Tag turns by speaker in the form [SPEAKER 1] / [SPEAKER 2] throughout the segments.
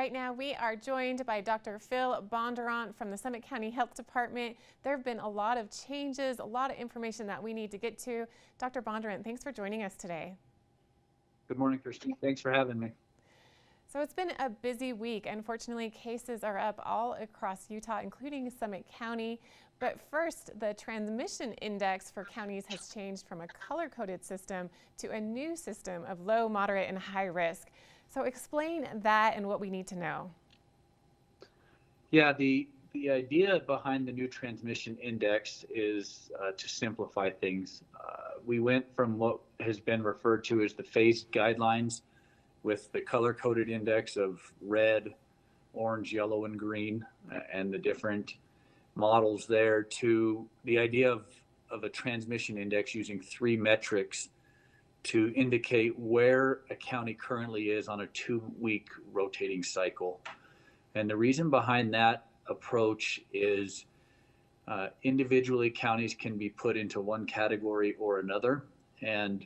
[SPEAKER 1] Right now, we are joined by Dr. Phil Bondurant from the Summit County Health Department. There have been a lot of changes, a lot of information that we need to get to. Dr. Bondurant, thanks for joining us today.
[SPEAKER 2] Good morning, Christine. Thanks for having me.
[SPEAKER 1] So it's been a busy week. Unfortunately, cases are up all across Utah, including Summit County. But first, the transmission index for counties has changed from a color-coded system to a new system of low, moderate, and high risk. So explain that and what we need to know.
[SPEAKER 2] Yeah, the idea behind the new transmission index is to simplify things. We went from what has been referred to as the phased guidelines with the color-coded index of red, orange, yellow, and green, and the different models there, to the idea of a transmission index using three metrics to indicate where a county currently is on a 2-week rotating cycle. And the reason behind that approach is individually counties can be put into one category or another. And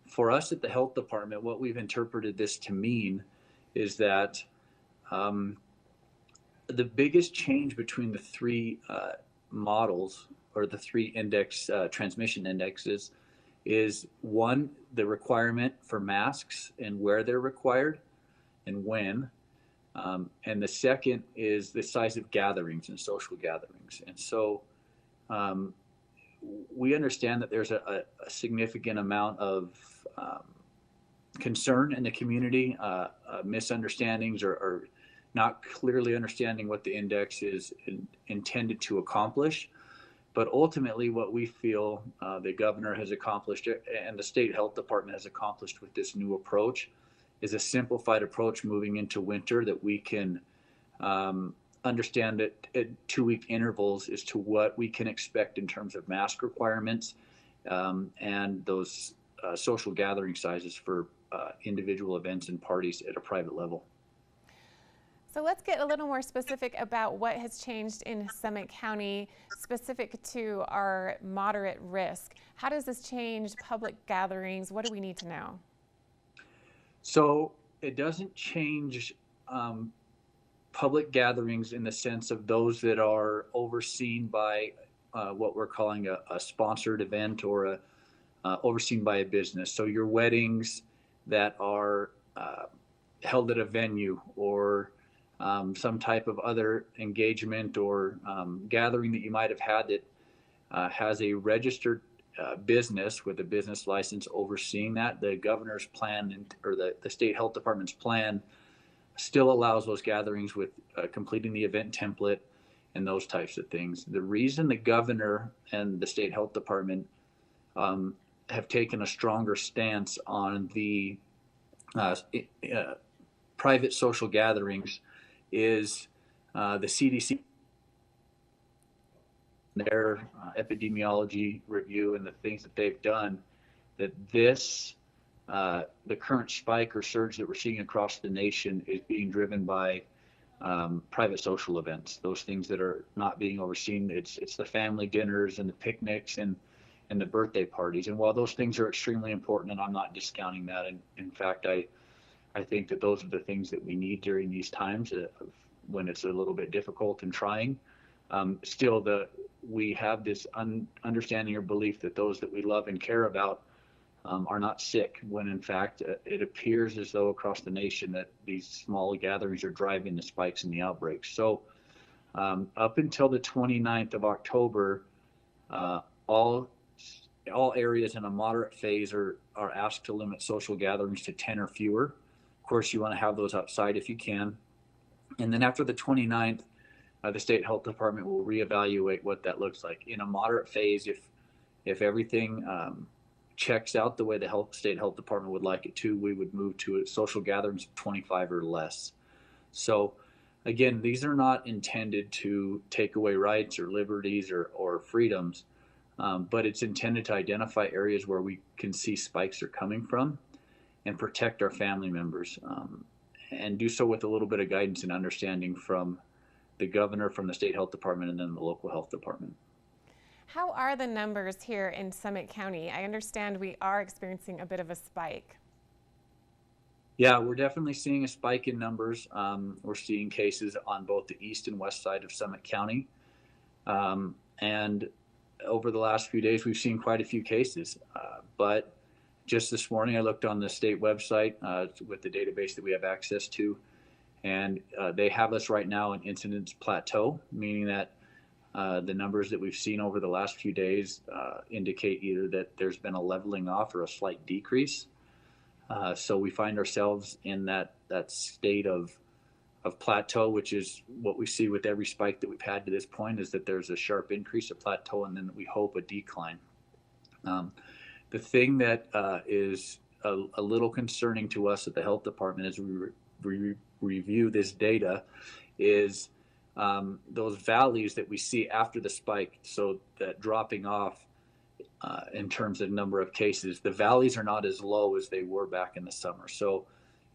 [SPEAKER 2] for us at the health department, what we've interpreted this to mean is that the biggest change between the three models, or the three index transmission indexes, is one, the requirement for masks and where they're required and when. And the second is the size of gatherings and social gatherings. And so we understand that there's a significant amount of concern in the community, misunderstandings, or not clearly understanding what the index is intended to accomplish. But ultimately, what we feel the governor has accomplished and the state health department has accomplished with this new approach is a simplified approach moving into winter that we can understand at 2-week intervals as to what we can expect in terms of mask requirements and those social gathering sizes for individual events and parties at a private level.
[SPEAKER 1] So let's get a little more specific about what has changed in Summit County specific to our moderate risk. How does this change public gatherings? What do we need to know?
[SPEAKER 2] So it doesn't change public gatherings in the sense of those that are overseen by what we're calling a sponsored event or overseen by a business. So your weddings that are held at a venue, or some type of other engagement or gathering that you might have had that has a registered business with a business license overseeing that. The governor's plan or the state health department's plan still allows those gatherings with completing the event template and those types of things. The reason the governor and the state health department have taken a stronger stance on the private social gatherings is the CDC, their epidemiology review and the things that they've done, that this the current spike or surge that we're seeing across the nation is being driven by private social events, those things that are not being overseen. It's the family dinners and the picnics and the birthday parties. And while those things are extremely important, and I'm not discounting that, and in fact I think that those are the things that we need during these times when it's a little bit difficult and trying. Still, we have this understanding or belief that those that we love and care about are not sick, when in fact it appears as though across the nation that these small gatherings are driving the spikes in the outbreaks. So up until the 29th of October, all areas in a moderate phase are asked to limit social gatherings to 10 or fewer. Of course, you want to have those outside if you can. And then after the 29th, the state health department will reevaluate what that looks like. In a moderate phase, if everything checks out the way the state health department would like it to, we would move to social gatherings of 25 or less. So again, these are not intended to take away rights or liberties or freedoms, but it's intended to identify areas where we can see spikes are coming from and protect our family members, and do so with a little bit of guidance and understanding from the governor, from the state health department, and then the local health department.
[SPEAKER 1] How are the numbers here in Summit County? I understand we are experiencing a bit of a spike.
[SPEAKER 2] Yeah, we're definitely seeing a spike in numbers. We're seeing cases on both the east and west side of Summit County. And over the last few days, we've seen quite a few cases. But just this morning, I looked on the state website with the database that we have access to, and they have us right now in incidence plateau, meaning that the numbers that we've seen over the last few days indicate either that there's been a leveling off or a slight decrease. So we find ourselves in that state of plateau, which is what we see with every spike that we've had to this point, is that there's a sharp increase, a plateau, and then we hope a decline. The thing that is a little concerning to us at the health department as we review this data is those valleys that we see after the spike. So that dropping off in terms of number of cases, the valleys are not as low as they were back in the summer. So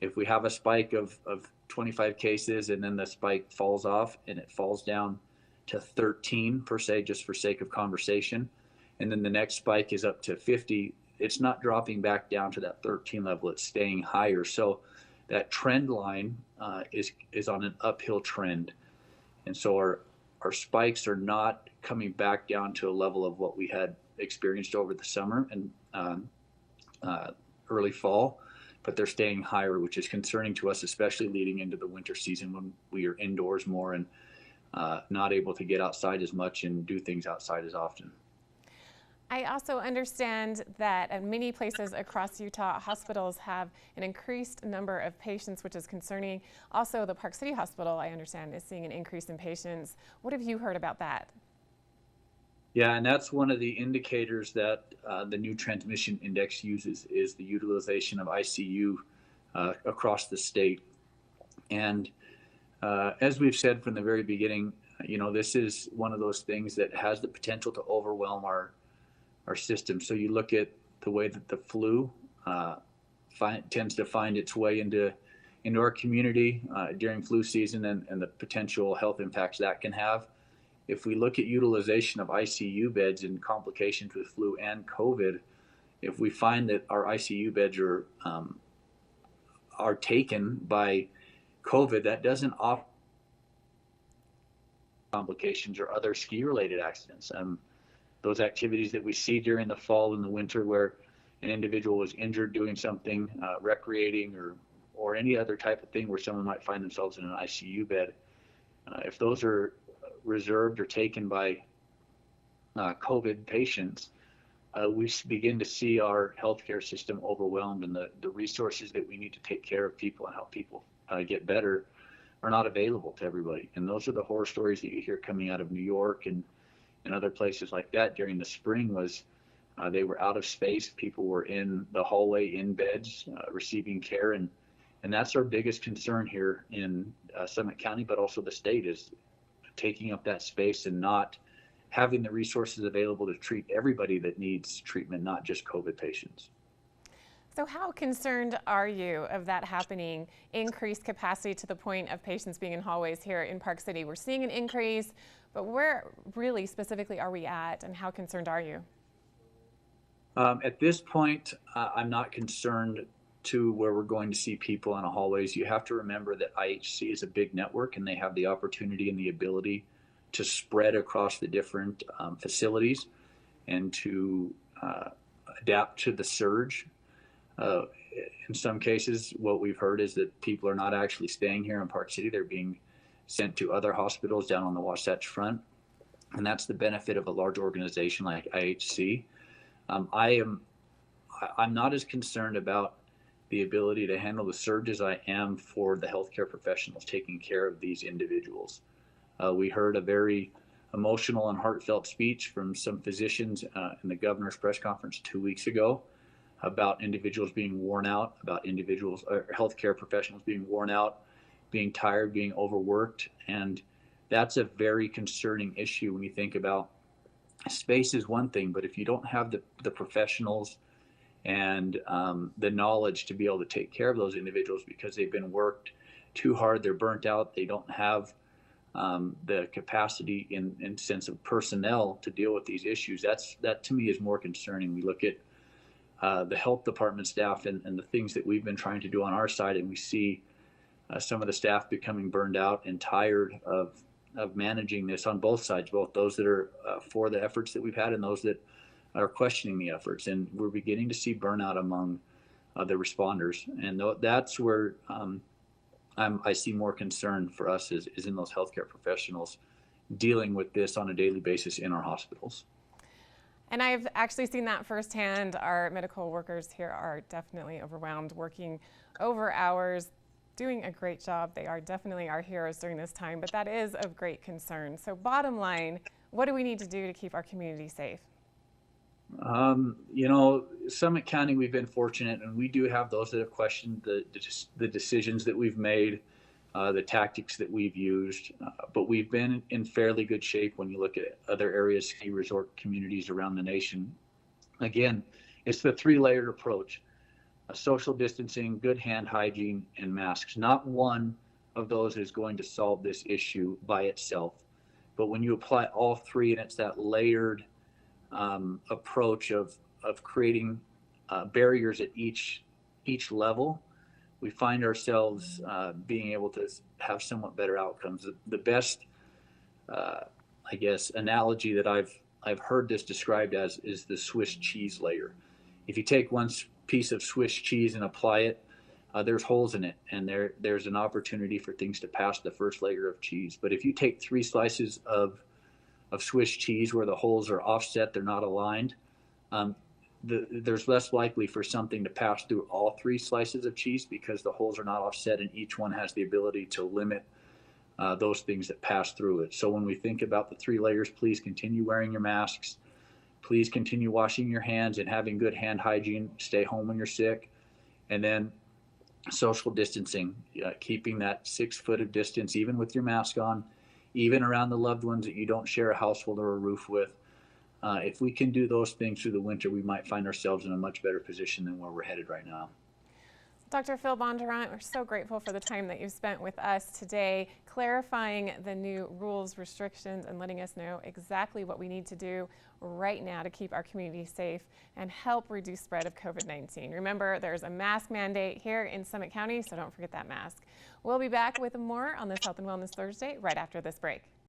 [SPEAKER 2] if we have a spike of 25 cases and then the spike falls off and it falls down to 13 per se, just for sake of conversation, and then the next spike is up to 50, it's not dropping back down to that 13 level, it's staying higher. So that trend line is on an uphill trend. And so our spikes are not coming back down to a level of what we had experienced over the summer and early fall, but they're staying higher, which is concerning to us, especially leading into the winter season when we are indoors more and not able to get outside as much and do things outside as often.
[SPEAKER 1] I also understand that at many places across Utah, hospitals have an increased number of patients, which is concerning. Also, the Park City Hospital, I understand, is seeing an increase in patients. What have you heard about that?
[SPEAKER 2] Yeah, and that's one of the indicators that the new transmission index uses is the utilization of ICU across the state. And as we've said from the very beginning, this is one of those things that has the potential to overwhelm our system. So you look at the way that the flu tends to find its way into our community during flu season and the potential health impacts that can have. If we look at utilization of ICU beds and complications with flu and COVID, if we find that our ICU beds are taken by COVID, that doesn't offer complications or other ski-related accidents. Those activities that we see during the fall and the winter where an individual was injured doing something, recreating or any other type of thing where someone might find themselves in an ICU bed, if those are reserved or taken by COVID patients, we begin to see our healthcare system overwhelmed, and the resources that we need to take care of people and help people get better are not available to everybody. And those are the horror stories that you hear coming out of New York and other places like that during the spring was they were out of space. People were in the hallway in beds receiving care. And that's our biggest concern here in Summit County, but also the state, is taking up that space and not having the resources available to treat everybody that needs treatment, not just COVID patients.
[SPEAKER 1] So how concerned are you of that happening, increased capacity to the point of patients being in hallways here in Park City? We're seeing an increase, but where really specifically are we at, and how concerned are you?
[SPEAKER 2] At this point, I'm not concerned to where we're going to see people in the hallways. You have to remember that IHC is a big network, and they have the opportunity and the ability to spread across the different facilities and to adapt to the surge. In some cases, what we've heard is that people are not actually staying here in Park City. They're being sent to other hospitals down on the Wasatch Front. And that's the benefit of a large organization like IHC. I'm not as concerned about the ability to handle the surge as I am for the healthcare professionals taking care of these individuals. We heard a very emotional and heartfelt speech from some physicians in the governor's press conference 2 weeks ago about individuals being worn out, about individuals, healthcare professionals being worn out, being tired, being overworked. And that's a very concerning issue when you think about space is one thing, but if you don't have the professionals and the knowledge to be able to take care of those individuals because they've been worked too hard, they're burnt out, they don't have the capacity in sense of personnel to deal with these issues, that to me is more concerning. We look at the health department staff and the things that we've been trying to do on our side, and we see some of the staff becoming burned out and tired of managing this on both sides, both those that are for the efforts that we've had and those that are questioning the efforts. And we're beginning to see burnout among the responders. And that's where I see more concern for us is in those healthcare professionals dealing with this on a daily basis in our hospitals.
[SPEAKER 1] And I've actually seen that firsthand. Our medical workers here are definitely overwhelmed, working over hours, doing a great job. They are definitely our heroes during this time, but that is of great concern. So bottom line, what do we need to do to keep our community safe?
[SPEAKER 2] Summit County, we've been fortunate, and we do have those that have questioned the decisions that we've made, the tactics that we've used, but we've been in fairly good shape when you look at other areas, ski resort communities around the nation. Again, it's the three-layered approach: social distancing, good hand hygiene, and masks. Not one of those is going to solve this issue by itself, but when you apply all three, and it's that layered approach of creating barriers at each level, we find ourselves being able to have somewhat better outcomes. The best, I guess, analogy that I've heard this described as is the Swiss cheese layer. If you take one piece of Swiss cheese and apply it, there's holes in it, and there's an opportunity for things to pass the first layer of cheese. But if you take 3 slices of Swiss cheese where the holes are offset, they're not aligned, there's less likely for something to pass through all 3 slices of cheese because the holes are not offset, and each one has the ability to limit those things that pass through it. So when we think about the 3 layers, please continue wearing your masks. Please continue washing your hands and having good hand hygiene. Stay home when you're sick. And then social distancing, keeping that 6 foot of distance, even with your mask on, even around the loved ones that you don't share a household or a roof with. If we can do those things through the winter, we might find ourselves in a much better position than where we're headed right now.
[SPEAKER 1] Dr. Phil Bondurant, we're so grateful for the time that you've spent with us today, clarifying the new rules, restrictions, and letting us know exactly what we need to do right now to keep our community safe and help reduce spread of COVID-19. Remember, there's a mask mandate here in Summit County, so don't forget that mask. We'll be back with more on this Health and Wellness Thursday right after this break.